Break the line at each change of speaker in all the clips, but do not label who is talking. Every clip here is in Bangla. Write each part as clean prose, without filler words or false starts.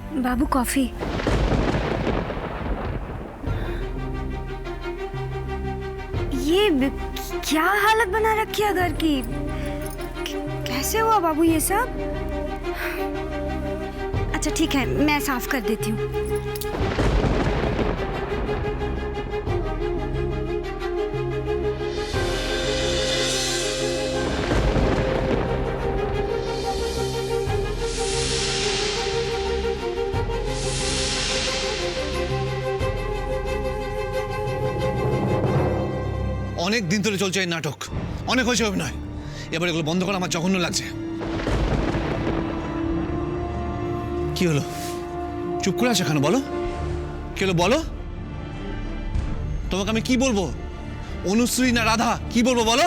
बाबू कॉफी। ये क्या हालत बना रखी है घर की? कैसे हुआ बाबू ये सब? अच्छा ठीक है, मैं साफ कर देती हूँ।
অনেক দিন ধরে চলছে এই নাটক, অনেক হয়েছে অভিনয়। এবার এগুলো বন্ধ করা আমার জঘন্য লাগছে। কি হলো, চুপ করে আছো কেন? বলো কি হলো, বলো। তোমাকে আমি কি বলবো? অনুশ্রী না রাধা, কি বলবো বলো?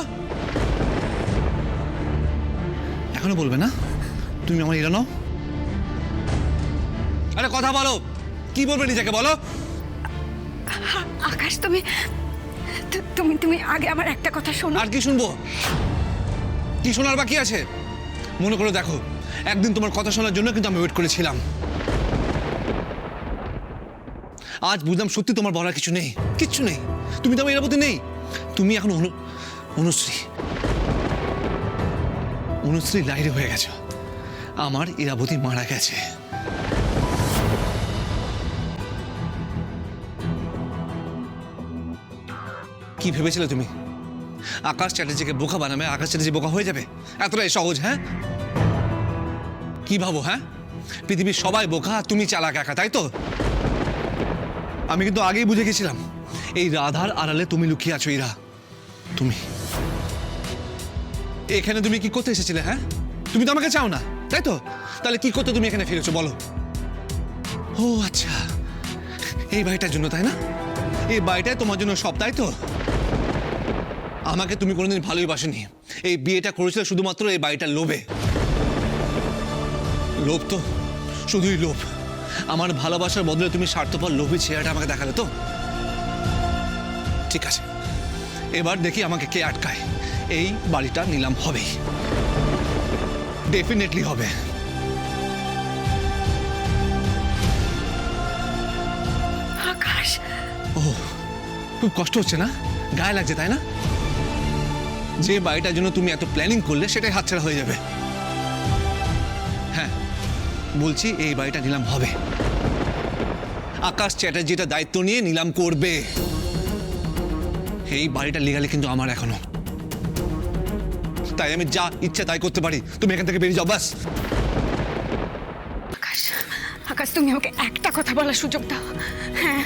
এখনো বলবে না? তুমি আমার এরা নাও। আরে কথা বলো, কি বলবে নিজেকে বলো।
আকাশ তুমি তুমি তুমি আগে আমার একটা কথা শোনো।
আর কি শুনবো? কি শোনার বাকি আছে? মনে করে দেখো, একদিন তোমার কথা শোনার জন্য কিন্তু আমি ওয়েট করেছিলাম। আজ বুঝলাম সত্যি তোমার বলার কিছু নেই, কিচ্ছু নেই। তুমি তো আমার ইরাবতী নেই, তুমি এখন অনুশ্রী। অনুশ্রী লাইরে হয়ে গেছো। আমার ইরাবতী মারা গেছে। কি ভেবেছিলে তুমি? আকাশ চ্যাটার্জিকে বোকা বানাবে, আকাশ চ্যাটার্জি বোকা হয়ে যাবে? এতটাই সহজ? হ্যাঁ, কি ভাবো? হ্যাঁ, পৃথিবীর সবাই বোকা, তুমি চালাক একা, তাই তো? আমি কিন্তু আগেই বুঝে গেছিলাম এই রাধার আড়ালে তুমি লুকিয়ে আছো। ইরা, তুমি এখানে তুমি কি করতে এসেছিলে? হ্যাঁ, তুমি তো আমাকে চাও না, তাই তো? তাহলে কি করতে তুমি এখানে ফিরেছো বলো? ও আচ্ছা, এই বাড়িটার জন্য, তাই না? এই বাড়িটাই তোমার জন্য সব, তাই তো? আমাকে তুমি কোনোদিন ভালোই বাসনি। এই বিয়েটা করেছিলে শুধুমাত্র এই বাড়িটার লোভে। লোভ তো শুধুই লোভ। আমার ভালোবাসার বদলে তুমি স্বার্থপর লোভী চেহারাটা আমাকে দেখালে তো। ঠিক আছে, এবার দেখি আমাকে কে আটকায়। এই বাড়িটা নিলাম হবেই, ডেফিনেটলি হবে।
আকাশ,
ও, খুব কষ্ট হচ্ছে না? গায়ে লাগছে, তাই না? যে বাড়িটার জন্য তুমি এত প্ল্যানিং করলে সেটাই হাতছাড়া হয়ে যাবে। হ্যাঁ, বলছি এই বাড়িটা নিলাম হবে। আকাশ চ্যাটার্জিটা দায়িত্ব নিয়ে নিলাম করবে। এই বাড়িটা লিগালি কিন্তু আমার এখনো, তাই আমি যা ইচ্ছা তাই করতে পারি। তুমি এখান থেকে বেরিয়ে যাও, বাস।
আকাশ, আকাশ তুমি আমাকে একটা কথা বলার সুযোগ দাও। হ্যাঁ,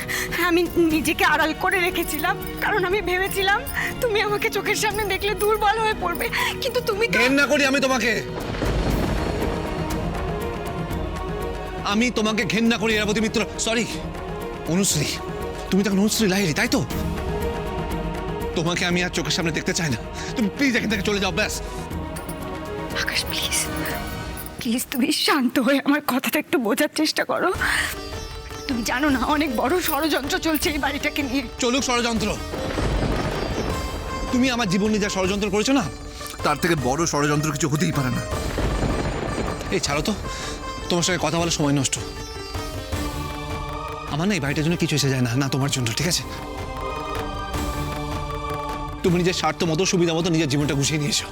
আমি নিজেকে আড়াল করে রেখেছিলাম, কারণ আমি ভেবেছিলাম তুমি আমাকে চোখের সামনে দেখলে দুর্বল হয়ে পড়বে, কিন্তু তুমি তো...
ঘেন্না করি আমি তোমাকে, আমি তোমাকে ঘেন্না করি ইরাবতী মিত্র। সরি অনুশ্রী, তুমি তখন অনুশ্রী লাহিড়ী, তাই তো? তোমাকে আমি আর চোখের সামনে দেখতে চাই না। তুমি প্লিজ এখান থেকে চলে যাও, ব্যাস।
আকাশ প্লিজ, প্লিজ তুমি শান্ত হয়ে আমার কথাটা একটু বোঝার চেষ্টা করো। তুমি জানো না অনেক বড় ষড়যন্ত্র চলছে এই বাড়িটাকে নিয়ে।
চলুক ষড়যন্ত্র। তুমি আমার জীবন নিয়ে যা ষড়যন্ত্র করেছো না, তার থেকে বড় ষড়যন্ত্র কিছু হতেই পারে না। এই ছাড়ো তো, তোমার সঙ্গে কথা বলার সময় নষ্ট। আমার না এই বাড়িটার জন্য কিছু এসে যায় না, না তোমার জন্য, ঠিক আছে? তুমি নিজের স্বার্থ মতো, সুবিধা মতো নিজের জীবনটা গুছিয়ে নিয়েছো।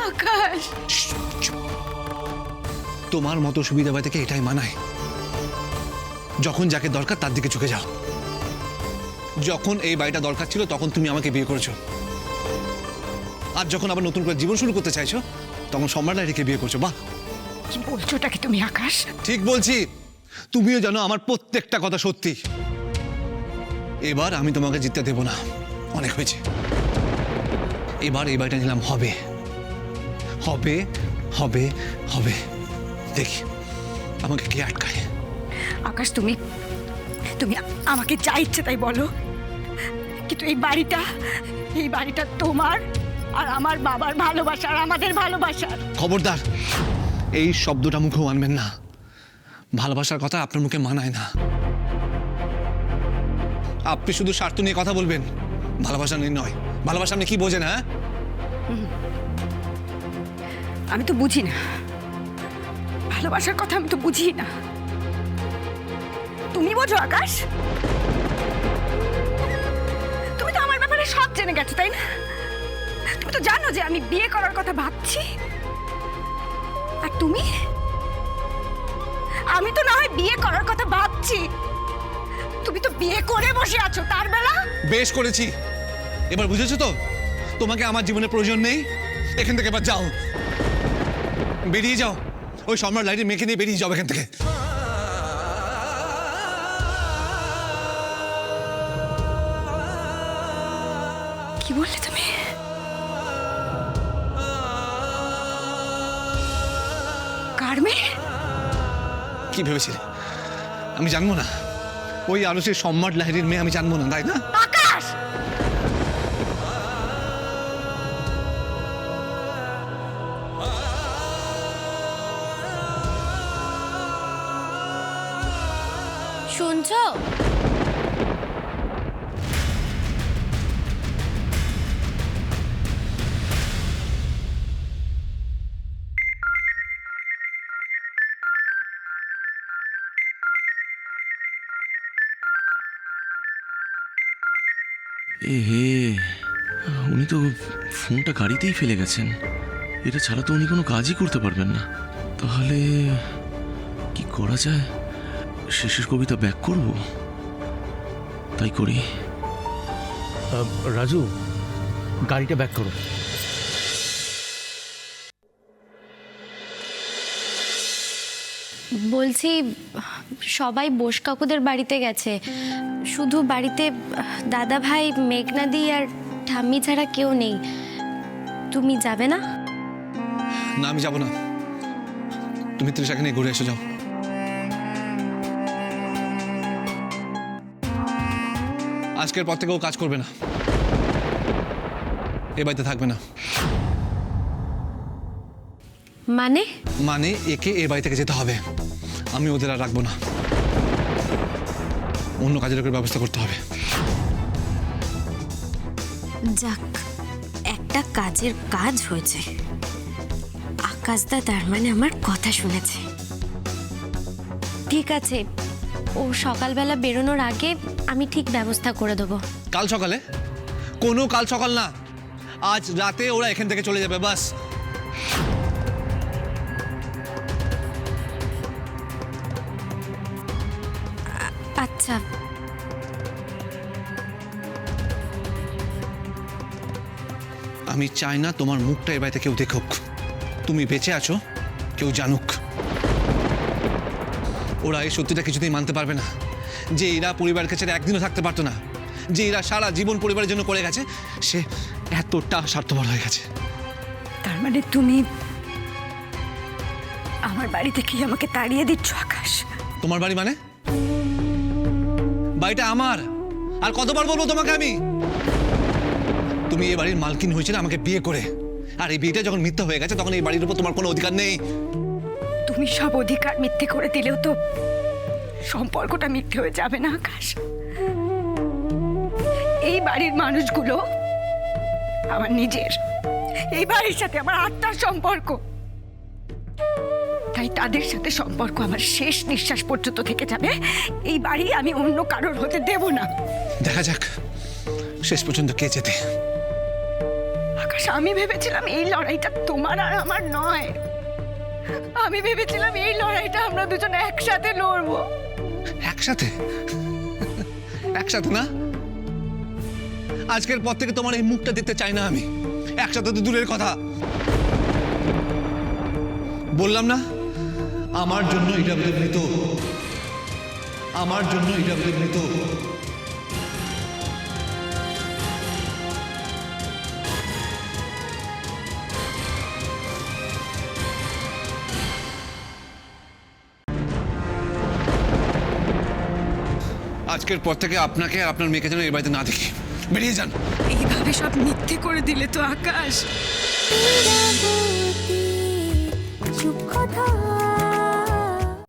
আকাশ,
তোমার মতো সুবিধা পাই থেকে এটাই মানায়, যখন যাকে দরকার তার দিকে ঝুঁকে যাও। যখন এই বাড়িটা দরকার ছিল তখন তুমি আমাকে বিয়ে করেছো, আর যখন আবার নতুন করে জীবন শুরু করতে চাইছো তখন সম্রাট লাহিড়ীকে বিয়ে করছো। বাহ,
কি বলছোটা কি তুমি আকাশ?
ঠিক বলছি। তুমিও জানো আমার প্রত্যেকটা কথা সত্যি। এবার আমি তোমাকে জিততে দেব না, অনেক হয়েছে। এবার এই বাড়িটা নিলাম হবে, হবে, হবে, হবে। দেখি আমাকে কে আটকায়।
আকাশ তুমি তুমি আমাকে যা ইচ্ছে তাই বলো, কিন্তু এই বাড়িটা তোমার আর আমার বাবার ভালোবাসা আর আমাদের ভালোবাসার।
খবরদার এই শব্দটা মুখেও আনবেন না। ভালোবাসার কথা আপনার মুখে মানায় না। আপনি শুধু স্বার্থ নিয়ে কথা বলবেন, ভালোবাসা নিয়ে নয়। ভালোবাসা আপনি কি বোঝেন? হ্যাঁ,
আমি তো বুঝি না ভালোবাসার কথা, আমি তো বুঝি না। তুমি বোঝো আকাশ? তুমি তো আমার ব্যাপারে সব জেনে গেছো, তাই না? তুমি তো জানো যে আমি বিয়ে করার কথা ভাবছি। আর তুমি? আমি তো না হয় বিয়ে করার কথা ভাবছি, তুমি তো বিয়ে করে বসে আছো। তার বেলা
বেশ করেছি, এবার বুঝেছো তো তোমাকে আমার জীবনে প্রয়োজন নেই। এখান থেকে এবার যাও, বেরিয়ে যাও। ওই সম্রাট লাইটের মেখে নিয়ে বেরিয়ে যাও এখান থেকে।
কি বললে তুমি? কার মেয়ে?
কি ভেবেছিলে আমি জানবো না? ওই আরসের সম্রাট লাহিড়ির মেয়ে আমি জানবো না, তাই না?
আকাশ!
শুনছো?
এ হে, উনি তো ফোনটা গাড়িতেই ফেলে গেছেন। এটা ছাড়া তো উনি কোনো কাজই করতে পারবেন না। তাহলে কি করা যায়? শেষের কবিতা ব্যাক করব, তাই করি।
রাজু, গাড়িটা ব্যাক করো।
বলছি, সবাই বোস কাকুদের বাড়িতে গেছে, শুধু বাড়িতে দাদা ভাই, মেঘনাদি আর ঠাম্মি ছাড়া কেউ নেই। তুমি যাবে না?
না, আমি যাবো না। তুমি তৃষাকে নিয়ে ঘুরে এসে যাও। আজকের পর থেকে ও কাজ করবে না, এ বাড়িতে থাকবে না।
মানে?
মানে একে এ বাড়ি থেকে যেতে হবে। আমি ওদের আর রাখবো না, অন্য কাজের লোকের ব্যবস্থা করতে হবে।
যাক, একটা কাজের কাজ হয়েছে। আকাশদা তার মানে আমার কথা শুনেছে। ঠিক আছে, ও সকালবেলা বেরোনোর আগে আমি ঠিক ব্যবস্থা করে দেবো।
কাল সকালে? কোনো কাল সকাল না, আজ রাতে ওরা এখান থেকে চলে যাবে, বাস।
আচ্ছা,
আমি চাই না তোমার মুখটা এ বাড়িতে কেউ দেখুক। তুমি বেঁচে আছো কেউ জানুক। ওরা এই সত্যিটা কিছুতেই মানতে পারবে না যে এরা পরিবারকে ছেড়ে একদিনও থাকতে পারতো না, যে এরা সারা জীবন পরিবারের জন্য করে গেছে, সে এতটা স্বার্থপর হয়ে গেছে।
তার মানে তুমি আমার বাড়ি থেকেই আমাকে তাড়িয়ে দিচ্ছ আকাশ?
তোমার বাড়ি মানে? বাড়িটা আমার। আর কতবার বলবো তোমাকে আমি? তুমি এই বাড়ির মালকিন হয়েছিলে আমাকে বিয়ে করে, আর এই বিয়েটা যখন মিথ্যা হয়ে গেছে তখন এই বাড়ির উপর তোমার কোনো অধিকার নেই।
তুমি সব অধিকার মিথ্যে করে দিলেও তো সম্পর্কটা মিথ্যে হয়ে যাবে না আকাশ? এই বাড়ির মানুষগুলো আমার নিজের, এই বাড়ির সাথে আমার আত্মার সম্পর্ক, তাই তাদের সাথে সম্পর্ক আমার শেষ নিঃশ্বাস পর্যন্ত থেকে যাবে। এই বাড়ি আমি অন্য কারোর হতে দেব না।
দেখা যাক শেষ পর্যন্ত কে যেতে।
আকাশ, আমি ভেবেছিলাম এই লড়াইটা তোমার আর আমার নয়। আমি ভেবেছিলাম এই লড়াইটা আমরা দুজন একসাথে লড়বো।
একসাথে? একসাথে না, আজকের পর থেকে তোমার এই মুখটা দেখতে চাই না আমি। একসাথে তো দূরের কথা। বললাম না আমার জন্য এটা বলে মৃত, আমার জন্য এটা বলে মৃত। আজকের পর থেকে আপনাকে আর আপনার মেয়েকে যেন এই বাড়িতে না দেখি। বেরিয়ে যান।
এইভাবে সব মিথ্যে করে দিলে তো আকাশ।
চুপ কথা